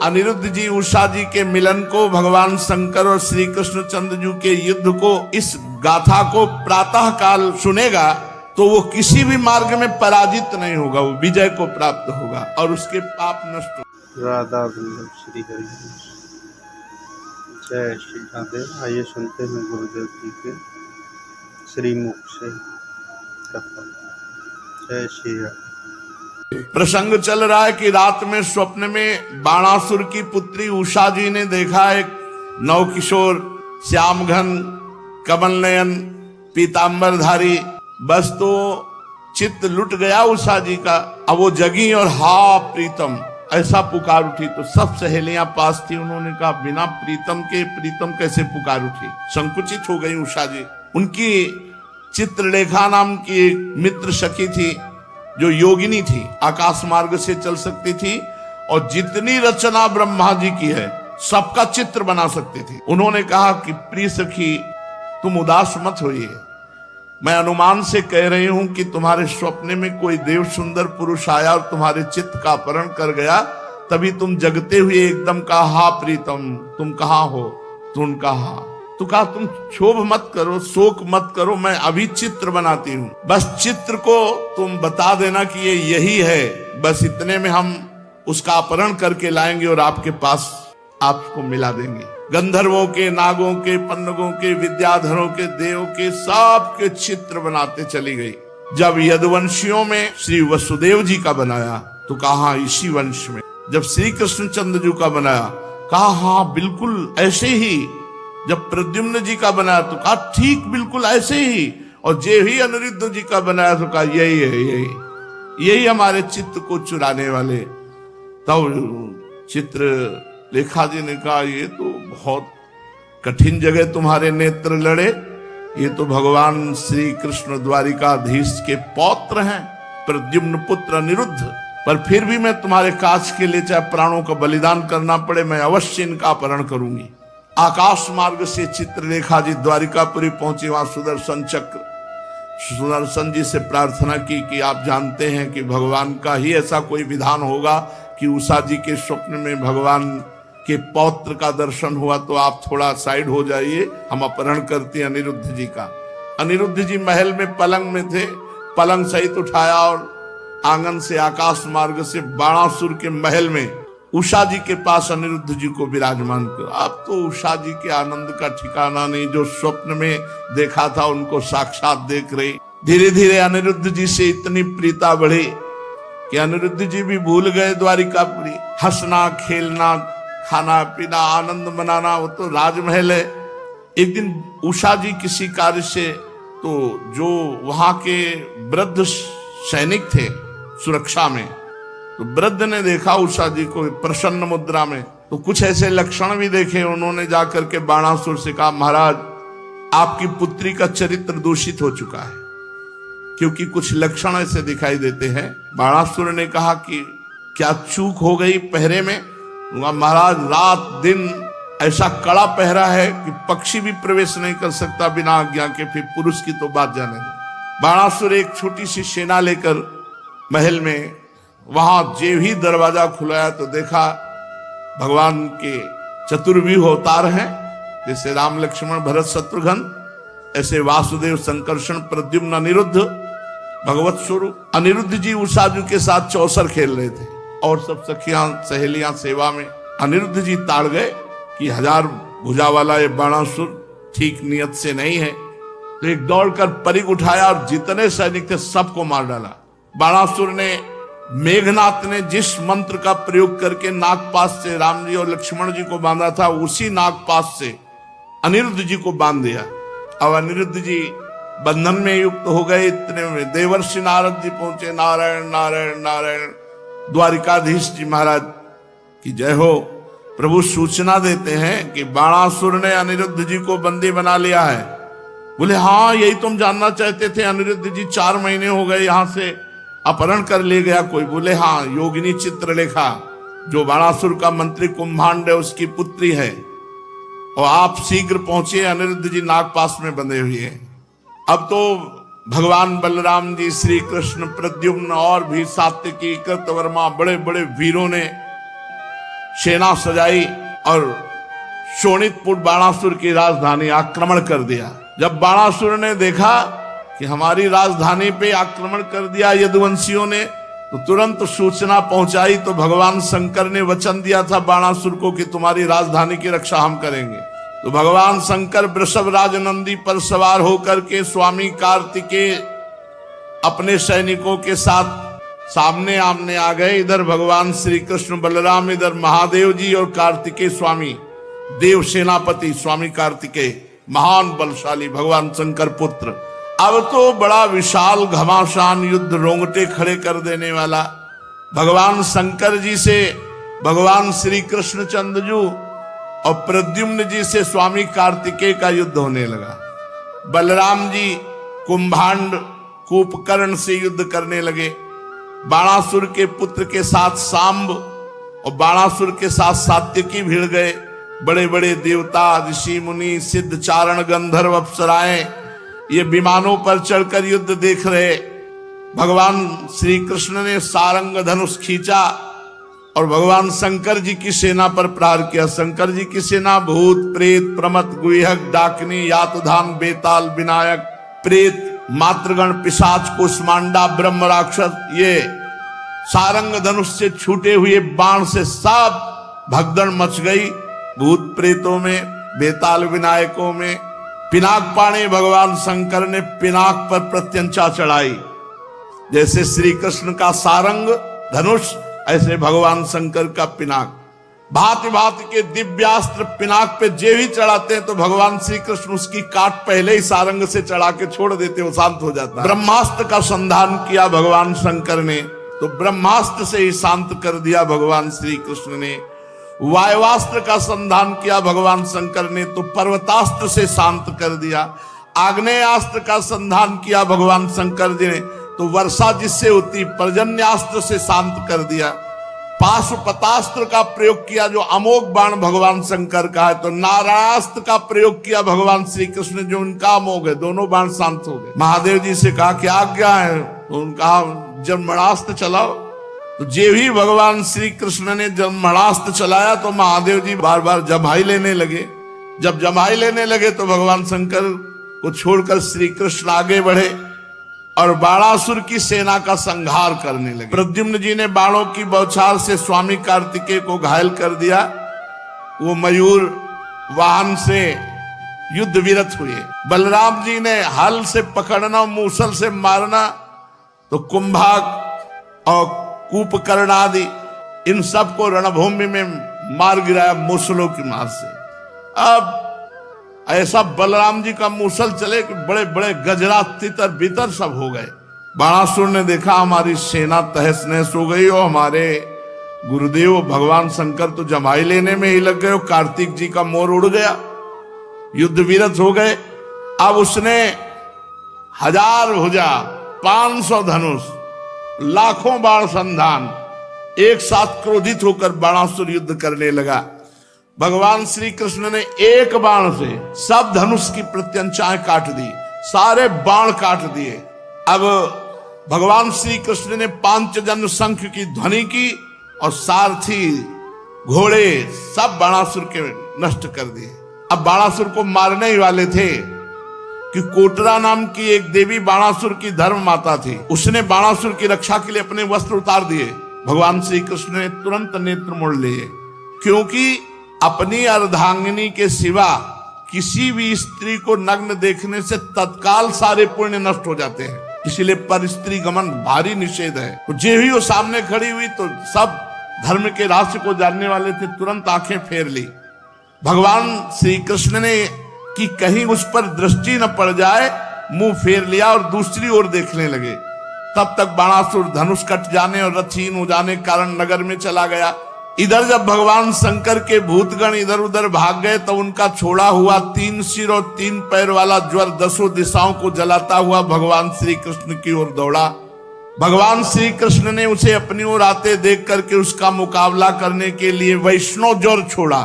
अनिरुद्ध जी उषा जी के मिलन को, भगवान शंकर और श्री कृष्णचंद्र जी के युद्ध को, इस गाथा को प्रातः काल सुनेगा तो वो किसी भी मार्ग में पराजित नहीं होगा, वो विजय को प्राप्त होगा और उसके पाप नष्ट होगा। राधा वल्लभ श्री हरि। जय श्री राधे। आइए सुनते हैं गुरुदेव जी के श्रीमुख से कथा। जय श्री राधे। प्रसंग चल रहा है कि रात में स्वप्न में बाणासुर की पुत्री उषा जी ने देखा एक नवकिशोर श्यामघन कमल नयन पीतांबरधारी, बस तो चित्त लुट गया उषा जी का। अब वो जगी और हा प्रीतम ऐसा पुकार उठी तो सब सहेलियां पास थी, उन्होंने कहा बिना प्रीतम के प्रीतम कैसे पुकार उठी। संकुचित हो गई उषा जी। उनकी चित्रलेखा नाम की एक मित्र सखी थी जो योगिनी थी, आकाश मार्ग से चल सकती थी और जितनी रचना ब्रह्मा जी की है सबका चित्र बना सकती थी। उन्होंने कहा कि प्रिय सखी तुम उदास मत होइए, मैं अनुमान से कह रही हूं कि तुम्हारे स्वप्न में कोई देव सुंदर पुरुष आया और तुम्हारे चित्त का अपहरण कर गया, तभी तुम जगते हुए एकदम कहा हा प्रीतम तुम कहां हो। तुम कहा तो कहा तुम क्षोभ मत करो, शोक मत करो, मैं अभी चित्र बनाती हूँ, बस चित्र को तुम बता देना कि ये यही है, बस इतने में हम उसका अपहरण करके लाएंगे और आपके पास आपको मिला देंगे। गंधर्वों के, नागों के, पन्नगों के, विद्याधरों के, देव के सबके चित्र बनाते चली गई। जब यदुवंशियों में श्री वसुदेव जी का बनाया तो कहा इसी वंश में। जब श्री कृष्णचंद्र जी का बनाया कहा हाँ बिल्कुल ऐसे ही। जब प्रद्युम्न जी का बनाया तो कहा ठीक बिल्कुल ऐसे ही। और जे ही अनिरुद्ध जी का बनाया तो कहा यही है, यही हमारे चित्त को चुराने वाले। तब चित्र लेखा जी ने कहा ये तो बहुत कठिन जगह तुम्हारे नेत्र लड़े, ये तो भगवान श्री कृष्ण द्वारिकाधीश के पौत्र हैं, प्रद्युम्न पुत्र अनिरुद्ध, पर फिर भी मैं तुम्हारे काज के लिए चाहे प्राणों का बलिदान करना पड़े मैं अवश्य इनका अपहरण करूंगी। आकाश मार्ग से चित्रलेखा जी द्वारिकापुरी पहुंची। वहां सुदर्शन जी से प्रार्थना की कि आप जानते हैं कि भगवान का ही ऐसा कोई विधान होगा कि उषा जी के स्वप्न में भगवान के पौत्र का दर्शन हुआ, तो आप थोड़ा साइड हो जाइए, हम अपहरण करते हैं अनिरुद्ध जी का। अनिरुद्ध जी महल में पलंग में थे, पलंग सहित उठाया और आंगन से आकाश मार्ग से बाणासुर के महल में उषा जी के पास अनिरुद्ध जी को विराजमान कर। अब तो उषा जी के आनंद का ठिकाना नहीं, जो स्वप्न में देखा था उनको साक्षात देख रही। धीरे धीरे अनिरुद्ध जी से इतनी प्रीता बढ़ी कि अनिरुद्ध जी भी भूल गए द्वारिकापुरी। हंसना खेलना खाना पीना आनंद मनाना वो तो राजमहल है। एक दिन उषा जी किसी कार्य से, तो जो वहां के वृद्ध सैनिक थे सुरक्षा में, तो वृद्ध ने देखा उषा जी को प्रसन्न मुद्रा में, तो कुछ ऐसे लक्षण भी देखे। उन्होंने जाकर के बाणासुर से कहा महाराज आपकी पुत्री का चरित्र दूषित हो चुका है, क्योंकि कुछ लक्षण ऐसे दिखाई देते हैं। बाणासुर ने कहा कि क्या चूक हो गई पहरे में? महाराज रात दिन ऐसा कड़ा पहरा है कि पक्षी भी प्रवेश नहीं कर सकता बिना आज्ञा के, फिर पुरुष की तो बात जाने दो। बाणासुर एक छोटी सी सेना लेकर महल में, वहां जे ही दरवाजा खुलाया तो देखा भगवान के चतुर्व्यूह अवतार हैं, जैसे राम लक्ष्मण भरत शत्रुघ्न, ऐसे वासुदेव संकर्षण प्रद्युम्न अनिरुद्ध भगवत स्वरूप। अनिरुद्ध जी उषा जी के साथ चौसर खेल रहे थे और सब सखियां सहेलियां सेवा में। अनिरुद्ध जी ताड़ गए कि 1000 भुजा वाला ये बाणासुर ठीक नियत से नहीं है, तो एक दौड़कर परिग उठाया और जितने सैनिक थे सबको मार डाला। बाणासुर ने, मेघनाथ ने जिस मंत्र का प्रयोग करके नागपाश से राम जी और लक्ष्मण जी को बांधा था, उसी नागपाश से अनिरुद्ध जी को बांध दिया। अब अनिरुद्ध जी बंधन में युक्त हो गए। इतने में देवर्षि नारद जी पहुंचे। नारायण नारायण नारायण। द्वारिकाधीश जी महाराज की जय हो। प्रभु सूचना देते हैं कि बाणासुर ने अनिरुद्ध जी को बंदी बना लिया है। बोले हाँ यही तुम जानना चाहते थे, अनिरुद्ध जी 4 महीने हो गए यहां से अपहरण कर ले गया कोई? बोले हाँ, योगिनी चित्रलेखा जो बाणासुर का मंत्री कुंभांड है उसकी पुत्री है, और आप शीघ्र पहुंचे, अनिरुद्ध जी नागपाश में बंधे हुए हैं। अब तो भगवान बलराम जी, श्री कृष्ण, प्रद्युम्न और भी सात्यकी, कृतवर्मा, बड़े बड़े वीरों ने सेना सजाई और शोणितपुर बाणासुर की राजधानी आक्रमण कर दिया। जब बाणासुर ने देखा कि हमारी राजधानी पे आक्रमण कर दिया यदुवंशियों ने, तो तुरंत सूचना पहुंचाई। तो भगवान शंकर ने वचन दिया था बाणासुर को कि तुम्हारी राजधानी की रक्षा हम करेंगे। तो भगवान शंकर वृषभ राज नंदी पर सवार होकर के स्वामी कार्तिकेय अपने सैनिकों के साथ सामने आमने आ गए। इधर भगवान श्री कृष्ण बलराम, इधर महादेव जी और कार्तिकेय स्वामी, देव सेनापति स्वामी कार्तिकेय, महान बलशाली भगवान शंकर पुत्र। अब तो बड़ा विशाल घमासान युद्ध, रोंगटे खड़े कर देने वाला, भगवान शंकर जी से भगवान श्री कृष्ण चंद्रजू और प्रद्युम्न जी से स्वामी कार्तिकेय का युद्ध होने लगा। बलराम जी कुंभांड कूपकर्ण से युद्ध करने लगे। बाणासुर के पुत्र के साथ सांब और बाणासुर के साथ सात्यकी भिड़ गए। बड़े बड़े देवता, ऋषि मुनि, सिद्ध, चारण, गंधर्व, अप्सराएं ये विमानों पर चढ़कर युद्ध देख रहे। भगवान श्री कृष्ण ने सारंग धनुष खींचा और भगवान शंकर जी की सेना पर प्रहार किया। शंकर जी की सेना भूत, प्रेत, प्रमथ, गुहक, डाकिनी, यातधान, बेताल, विनायक, प्रेत, मातृगण, पिशाच, कुष्मांडा, ब्रह्म राक्षस, ये सारंग धनुष से छूटे हुए बाण से सब भगदड़ मच गई। भूत प्रेतों में, बेताल विनायकों में। पिनाक पाणे भगवान शंकर ने पिनाक पर प्रत्यंचा चढ़ाई। जैसे श्री कृष्ण का सारंग धनुष, ऐसे भगवान शंकर का पिनाक। भांति भांति के दिव्यास्त्र पिनाक पे जे भी चढ़ाते हैं तो भगवान श्री कृष्ण उसकी काट पहले ही सारंग से चढ़ा के छोड़ देते, वो शांत हो जाता है। ब्रह्मास्त्र का संधान किया भगवान शंकर ने, तो ब्रह्मास्त्र से ही शांत कर दिया भगवान श्री कृष्ण ने। वायुवास्त्र का संधान किया भगवान शंकर ने, तो पर्वतास्त्र से शांत कर दिया। आग्नेयास्त्र का संधान किया भगवान शंकर जी ने, तो वर्षा जिससे होती पर्जन्यास्त्र से शांत कर दिया। पाशुपतास्त्र का प्रयोग किया जो अमोघ बाण भगवान शंकर का है, तो नारायणास्त्र का प्रयोग किया भगवान श्री कृष्ण जो उनका अमोघ है, दोनों बाण शांत हो गए। महादेव जी से कहा क्या आज्ञा है, तो उनका जन्मणास्त्र चलाओ। तो जे भी भगवान श्री कृष्ण ने जन्मणास्त्र चलाया तो महादेव जी बार बार जमाई लेने लगे। जब जमाई लेने लगे तो भगवान शंकर को छोड़कर श्री कृष्ण आगे बढ़े और बाणासुर की सेना का संहार करने लगे। प्रद्युम्न जी ने बाणों की बौछार से स्वामी कार्तिकेय को घायल कर दिया। वो मयूर वाहन से युद्ध विरत हुए। बलराम जी ने हल से पकड़ना, मूसल से मारना, तो कुंभाक और कूपकर्ण आदि इन सबको रणभूमि में मार गिराया मूसलों की मार से। अब ऐसा बलराम जी का मूसल चले कि बड़े बड़े गजरा, तितर बितर सब हो गए। बाणासुर ने देखा हमारी सेना तहस नहस हो गई और हमारे गुरुदेव भगवान शंकर तो जमाई लेने में ही लग गए, कार्तिक जी का मोर उड़ गया, युद्ध विरत हो गए। अब उसने 1000 भुजा, 500 धनुष, लाखों बाण संधान, एक साथ क्रोधित होकर बाणासुर युद्ध करने लगा। भगवान श्री कृष्ण ने एक बाण से सब धनुष की प्रत्यंचाएं काट दी, सारे बाण काट दिए। अब भगवान श्री कृष्ण ने पांचजन्य शंख की ध्वनि की और सारथी, घोड़े सब बाणासुर के नष्ट कर दिए। अब बाणासुर को मारने ही वाले थे कि कोटरा नाम की एक देवी बाणासुर की धर्म माता थी। उसने बाणासुर की रक्षा के लिए अपने वस्त्र उतार दिए। भगवान श्री कृष्ण ने तुरंत नेत्र मोड़ लिए, क्योंकि अपनी अर्धांगिनी के सिवा किसी भी स्त्री को नग्न देखने से तत्काल सारे पुण्य नष्ट हो जाते हैं। इसीलिए पर स्त्री गमन भारी निषेध है। तो जे भी वो सामने खड़ी हुई तो सब धर्म के रहस्य को जानने वाले थे, तुरंत आंखें फेर ली। भगवान श्री कृष्ण ने कि कहीं उस पर दृष्टि न पड़ जाए, मुंह फेर लिया और दूसरी ओर देखने लगे। तब तक बाणासुर धनुष कट जाने और रथहीन हो जाने के कारण नगर में चला गया। इधर जब भगवान शंकर के भूतगण इधर उधर भाग गए तो उनका छोड़ा हुआ 3 सिर और 3 पैर वाला ज्वर 10 दिशाओं को जलाता हुआ भगवान श्री कृष्ण की ओर दौड़ा। भगवान श्री कृष्ण ने उसे अपनी ओर आते देख करके उसका मुकाबला करने के लिए वैष्णव ज्वर छोड़ा।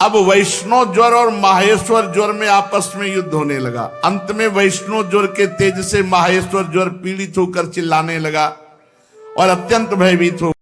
अब वैष्णव ज्वर और माहेश्वर ज्वर में आपस में युद्ध होने लगा। अंत में वैष्णव ज्वर के तेज से माहेश्वर ज्वर पीड़ित होकर चिल्लाने लगा और अत्यंत भयभीत हो